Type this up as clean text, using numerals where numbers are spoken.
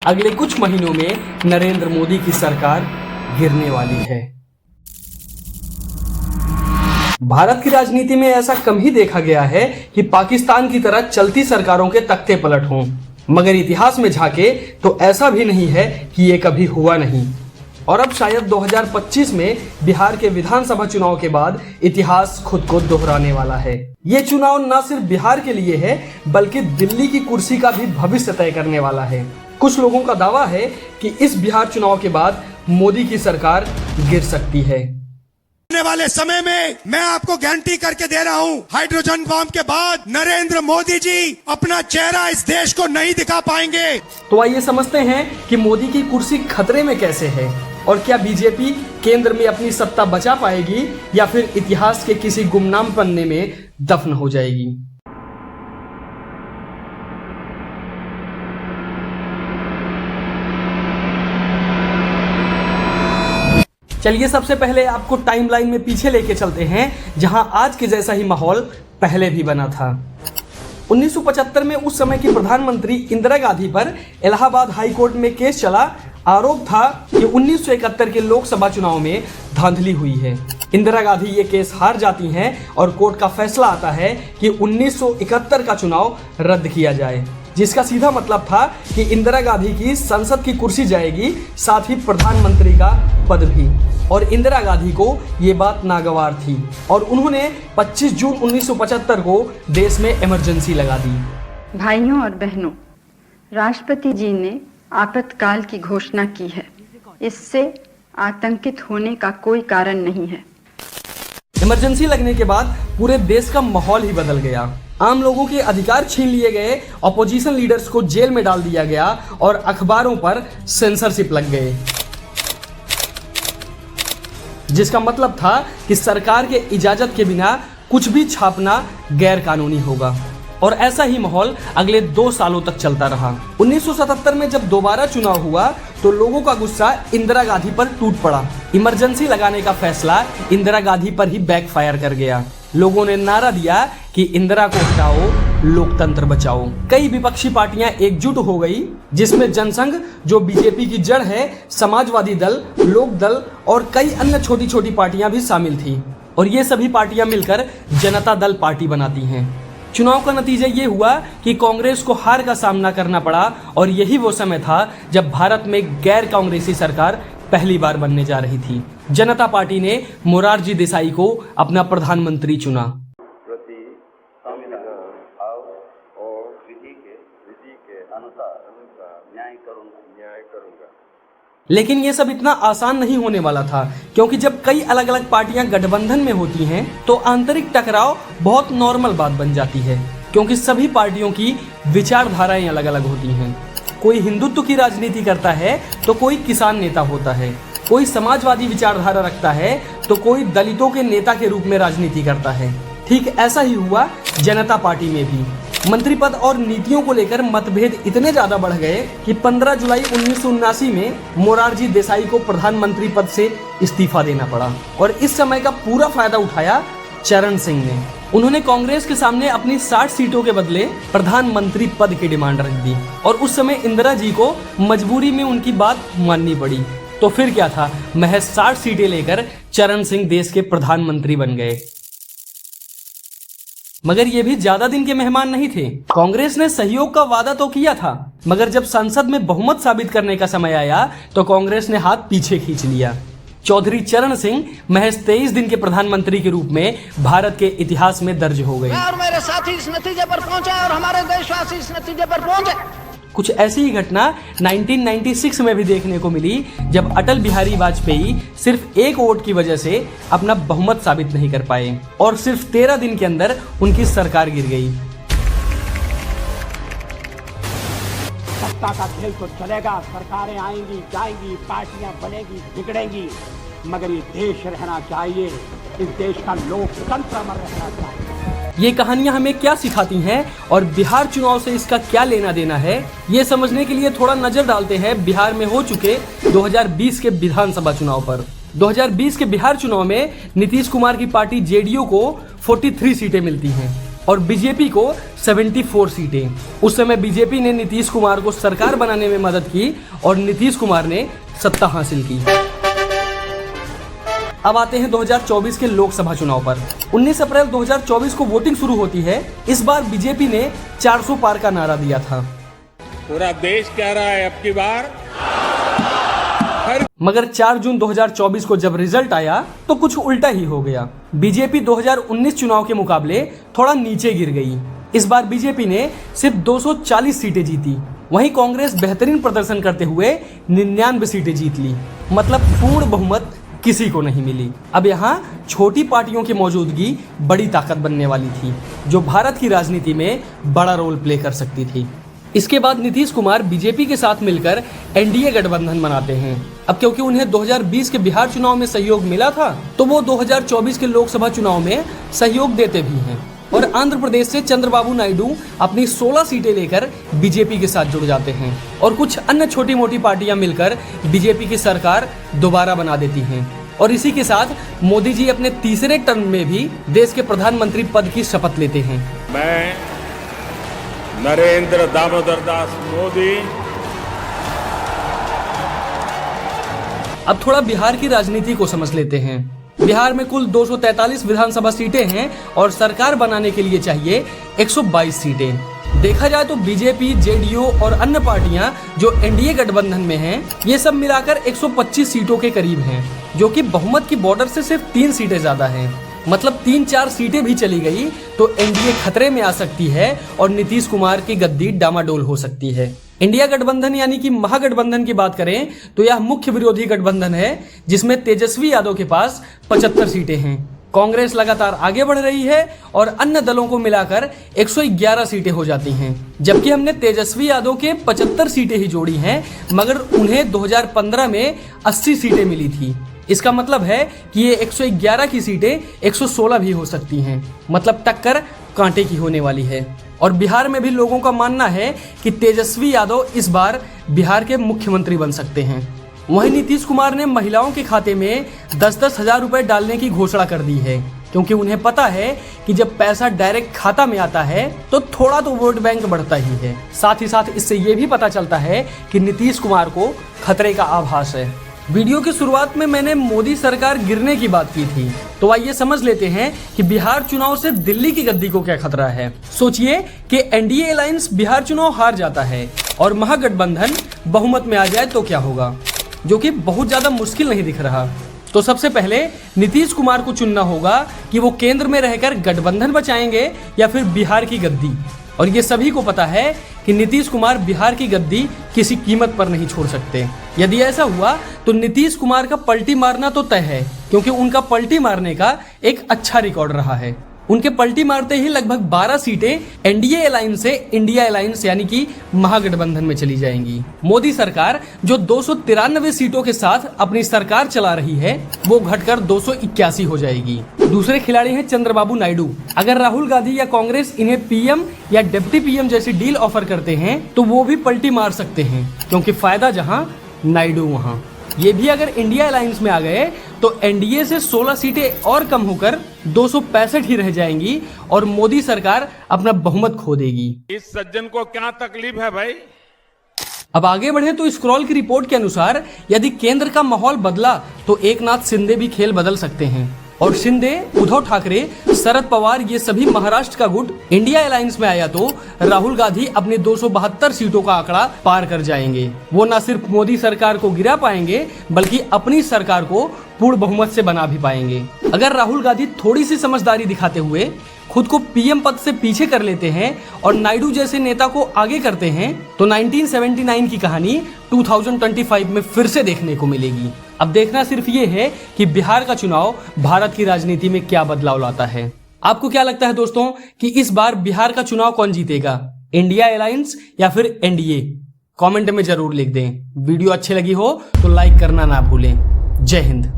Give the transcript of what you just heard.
अगले कुछ महीनों में नरेंद्र मोदी की सरकार गिरने वाली है। भारत की राजनीति में ऐसा कम ही देखा गया है कि पाकिस्तान की तरह चलती सरकारों के तख्ते पलट हों, मगर इतिहास में झांके तो ऐसा भी नहीं है कि ये कभी हुआ नहीं। और अब शायद 2025 में बिहार के विधानसभा चुनाव के बाद इतिहास खुद को दोहराने वाला है। ये चुनाव न सिर्फ बिहार के लिए है बल्कि दिल्ली की कुर्सी का भी भविष्य तय करने वाला है। कुछ लोगों का दावा है कि इस बिहार चुनाव के बाद मोदी की सरकार गिर सकती है। आने वाले समय में मैं आपको गारंटी करके दे रहा हूं, हाइड्रोजन बम के बाद नरेंद्र मोदी जी अपना चेहरा इस देश को नहीं दिखा पाएंगे। तो आइए समझते हैं कि मोदी की कुर्सी खतरे में कैसे है और क्या बीजेपी केंद्र में अपनी सत्ता बचा पाएगी या फिर इतिहास के किसी गुमनाम पन्ने में दफन हो जाएगी। चलिए सबसे पहले आपको टाइमलाइन में पीछे लेके चलते हैं, जहां आज के जैसा ही माहौल पहले भी बना था। 1975 में उस समय की प्रधानमंत्री इंदिरा गांधी पर इलाहाबाद हाई कोर्ट में केस चला। आरोप था कि 1971 के लोकसभा चुनाव में धांधली हुई है। इंदिरा गांधी ये केस हार जाती हैं और कोर्ट का फैसला आता है कि 1971 का चुनाव रद्द किया जाए, जिसका सीधा मतलब था कि इंदिरा गांधी की संसद की कुर्सी जाएगी, साथ ही प्रधानमंत्री का पद भी। और इंदिरा गांधी को ये बात नागवार थी और उन्होंने 25 जून 1975 को देश में इमरजेंसी लगा दी। भाइयों और बहनों, राष्ट्रपति जी ने आपातकाल की घोषणा की है। इससे आतंकित होने का कोई कारण नहीं है। इमरजेंसी लगने के बाद पूरे देश का माहौल ही बदल गया। आम लोगों के अधिकार छीन लिए गए, ऑपोजिशन लीडर्स को जेल में डाल दिया गया और अखबारों पर सेंसरशिप लग गए, जिसका मतलब था कि सरकार के इजाजत के बिना कुछ भी छापना गैर कानूनी होगा। और ऐसा ही माहौल अगले 2 सालों तक चलता रहा। 1977 में जब दोबारा चुनाव हुआ तो लोगों का गुस्सा इंदिरा गांधी पर टूट पड़ा। इमरजेंसी लगाने का फैसला इंदिरा गांधी पर ही बैकफायर कर गया। लोगों ने नारा दिया कि इंदिरा को हटाओ, लोकतंत्र बचाओ। कई विपक्षी पार्टियां एकजुट हो गई, जिसमें जनसंघ जो बीजेपी की जड़ है, समाजवादी दल, लोक दल और कई अन्य छोटी छोटी पार्टियां भी शामिल थी। और ये सभी पार्टियां मिलकर जनता दल पार्टी बनाती हैं। चुनाव का नतीजा ये हुआ कि कांग्रेस को हार का सामना करना पड़ा और यही वो समय था जब भारत में गैर कांग्रेसी सरकार पहली बार बनने जा रही थी। जनता पार्टी ने मोरारजी देसाई को अपना प्रधानमंत्री चुना। प्रति संविधान और विधि के अनुसार न्याय करूंगा। लेकिन ये सब इतना आसान नहीं होने वाला था, क्योंकि जब कई अलग अलग पार्टियां गठबंधन में होती हैं तो आंतरिक टकराव बहुत नॉर्मल बात बन जाती है, क्योंकि सभी पार्टियों की विचारधाराएं अलग अलग होती हैं। कोई हिंदुत्व की राजनीति करता है तो कोई किसान नेता होता है, कोई समाजवादी विचारधारा रखता है तो कोई दलितों के नेता के रूप में राजनीति करता है। ठीक ऐसा ही हुआ जनता पार्टी में भी। मंत्री पद और नीतियों को लेकर मतभेद इतने ज्यादा बढ़ गए कि 15 जुलाई 1979 में मोरारजी देसाई को प्रधानमंत्री पद से इस्तीफा देना पड़ा। और इस समय का पूरा फायदा उठाया चरण सिंह ने। उन्होंने कांग्रेस के सामने अपनी 60 सीटों के बदले प्रधानमंत्री पद की डिमांड रख दी और उस समय इंदिरा जी को मजबूरी में उनकी बात माननी पड़ी। तो फिर क्या था, महज 60 सीटें लेकर चरण सिंह देश के प्रधानमंत्री बन गए। मगर ये भी ज्यादा दिन के मेहमान नहीं थे। कांग्रेस ने सहयोग का वादा तो किया था, मगर जब संसद में बहुमत साबित करने का समय आया तो कांग्रेस ने हाथ पीछे खींच लिया। चौधरी चरण सिंह महज 23 दिन के प्रधानमंत्री के रूप में भारत के इतिहास में दर्ज हो गए। और मेरे साथी इस नतीजे पर पहुंचे और हमारे देशवासी इस नतीजे पर पहुंचे। कुछ ऐसी ही घटना 1996 में भी देखने को मिली, जब अटल बिहारी वाजपेयी सिर्फ एक वोट की वजह से अपना बहुमत साबित नहीं कर पाए और सिर्फ 13 दिन के अंदर उनकी सरकार गिर गई। सत्ता का खेल तो चलेगा, सरकारें आएंगी जाएंगी, पार्टियां बनेगी बिगड़ेंगी, मगर ये देश रहना चाहिए, इस देश का लोकतंत्र अमर रहना चाहिए। ये कहानियां हमें क्या सिखाती हैं और बिहार चुनाव से इसका क्या लेना देना है, ये समझने के लिए थोड़ा नजर डालते हैं बिहार में हो चुके 2020 के विधानसभा चुनाव पर। 2020 के बिहार चुनाव में नीतीश कुमार की पार्टी जेडीयू को 43 सीटें मिलती हैं। और बीजेपी को 74 सीटें। उस समय बीजेपी ने नीतीश कुमार को सरकार बनाने में मदद की और नीतीश कुमार ने सत्ता हासिल की। अब आते हैं 2024 के लोकसभा चुनाव पर। 19 अप्रैल 2024 को वोटिंग शुरू होती है। इस बार बीजेपी ने 400 पार का नारा दिया था। पूरा देश कह रहा है अब की बार। मगर 4 जून 2024 को जब रिजल्ट आया तो कुछ उल्टा ही हो गया। बीजेपी 2019 चुनाव के मुकाबले थोड़ा नीचे गिर गई। इस बार बीजेपी ने सिर्फ 240 सीटें जीती। वहीं कांग्रेस बेहतरीन प्रदर्शन करते हुए 99 सीटें जीत ली। मतलब पूर्ण बहुमत किसी को नहीं मिली। अब यहाँ छोटी पार्टियों की मौजूदगी बड़ी ताकत बनने वाली थी, जो भारत की राजनीति में बड़ा रोल प्ले कर सकती थी। इसके बाद नीतीश कुमार बीजेपी के साथ मिलकर एनडीए गठबंधन बनाते हैं। अब क्योंकि उन्हें 2020 के बिहार चुनाव में सहयोग मिला था, तो वो 2024 के लोकसभा चुनाव में सहयोग देते भी हैं। और आंध्र प्रदेश से चंद्रबाबू नायडू अपनी 16 सीटें लेकर बीजेपी के साथ जुड़ जाते हैं और कुछ अन्य छोटी मोटी पार्टियां मिलकर बीजेपी की सरकार दोबारा बना देती हैं। और इसी के साथ मोदी जी अपने तीसरे टर्म में भी देश के प्रधानमंत्री पद की शपथ लेते हैं। मैं नरेंद्र दामोदर दास मोदी अब थोड़ा बिहार की राजनीति को समझ लेते हैं। बिहार में कुल 243 विधानसभा सीटें हैं और सरकार बनाने के लिए चाहिए 122 सीटें। देखा जाए तो बीजेपी, जेडीयू और अन्य पार्टियां जो एनडीए गठबंधन में हैं, ये सब मिलाकर 125 सीटों के करीब हैं, जो कि बहुमत की बॉर्डर से सिर्फ 3 सीटें ज्यादा हैं। मतलब 3-4 सीटें भी चली गई तो एनडीए खतरे में आ सकती है और नीतीश कुमार की गद्दी डामाडोल हो सकती है। इंडिया गठबंधन यानी कि महागठबंधन की बात करें तो यह मुख्य विरोधी गठबंधन है, जिसमें तेजस्वी यादव के पास 75 सीटें हैं। कांग्रेस लगातार आगे बढ़ रही है और अन्य दलों को मिलाकर 111 सीटें हो जाती हैं। जबकि हमने तेजस्वी यादव के 75 सीटें ही जोड़ी हैं, मगर उन्हें 2015 में 80 सीटें मिली थी। इसका मतलब है कि ये 111 की सीटें 116 भी हो सकती हैं। मतलब टक्कर कांटे की होने वाली है। और बिहार में भी लोगों का मानना है कि तेजस्वी यादव इस बार बिहार के मुख्यमंत्री बन सकते हैं। वहीं नीतीश कुमार ने महिलाओं के खाते में 10-10 हजार रुपए डालने की घोषणा कर दी है, क्योंकि उन्हें पता है कि जब पैसा डायरेक्ट खाता में आता है तो थोड़ा तो वोट बैंक बढ़ता ही है। साथ ही साथ इससे ये भी पता चलता है कि नीतीश कुमार को खतरे का आभास है। वीडियो की शुरुआत में मैंने मोदी सरकार गिरने की बात की थी, तो आइए समझ लेते हैं कि बिहार चुनाव से दिल्ली की गद्दी को क्या खतरा है। सोचिए कि एनडीए अलायंस बिहार चुनाव हार जाता है और महागठबंधन बहुमत में आ जाए तो क्या होगा, जो कि बहुत ज्यादा मुश्किल नहीं दिख रहा। तो सबसे पहले नीतीश कुमार को चुनना होगा कि वो केंद्र में रहकर गठबंधन बचाएंगे या फिर बिहार की गद्दी। और ये सभी को पता है कि नीतीश कुमार बिहार की गद्दी किसी कीमत पर नहीं छोड़ सकते। यदि ऐसा हुआ तो नीतीश कुमार का पलटी मारना तो तय है, क्योंकि उनका पलटी मारने का एक अच्छा रिकॉर्ड रहा है। उनके पलटी मारते ही लगभग 12 सीटें एनडीए अलायंस से इंडिया अलायंस यानी कि महागठबंधन में चली जाएंगी। मोदी सरकार जो 293 सीटों के साथ अपनी सरकार चला रही है, वो घटकर 281 हो जाएगी। दूसरे खिलाड़ी हैं चंद्रबाबू नायडू। अगर राहुल गांधी या कांग्रेस इन्हें पीएम या डिप्टी पीएम जैसी डील ऑफर करते हैं तो वो भी पलटी मार सकते हैं, क्योंकि फायदा जहां नायडू वहां। ये भी अगर इंडिया अलायंस में आ गए तो एनडीए से 16 सीटें और कम होकर 265 ही रह जाएंगी और मोदी सरकार अपना बहुमत खो देगी। इस सज्जन को क्या तकलीफ है भाई? अब आगे बढ़े तो स्क्रॉल की रिपोर्ट के अनुसार यदि केंद्र का माहौल बदला तो एकनाथ शिंदे भी खेल बदल सकते हैं। और शिंदे, उद्धव ठाकरे, शरद पवार ये सभी महाराष्ट्र का गुट इंडिया अलायंस में आया तो राहुल गांधी अपनी 272 सीटों का आंकड़ा पार कर जाएंगे। वो न सिर्फ मोदी सरकार को गिरा पाएंगे बल्कि अपनी सरकार को पूर्ण बहुमत से बना भी पाएंगे। अगर राहुल गांधी थोड़ी सी समझदारी दिखाते हुए खुद को पीएम पद से पीछे कर लेते हैं और नायडू जैसे नेता को आगे करते हैं तो 1979 की कहानी 2025 में फिर से देखने को मिलेगी। अब देखना सिर्फ ये है कि बिहार का चुनाव भारत की राजनीति में क्या बदलाव लाता है। आपको क्या लगता है दोस्तों कि इस बार बिहार का चुनाव कौन जीतेगा, इंडिया अलायंस या फिर एनडीए? कमेंट में जरूर लिख दें। वीडियो अच्छी लगी हो तो लाइक करना ना भूलें। जय हिंद।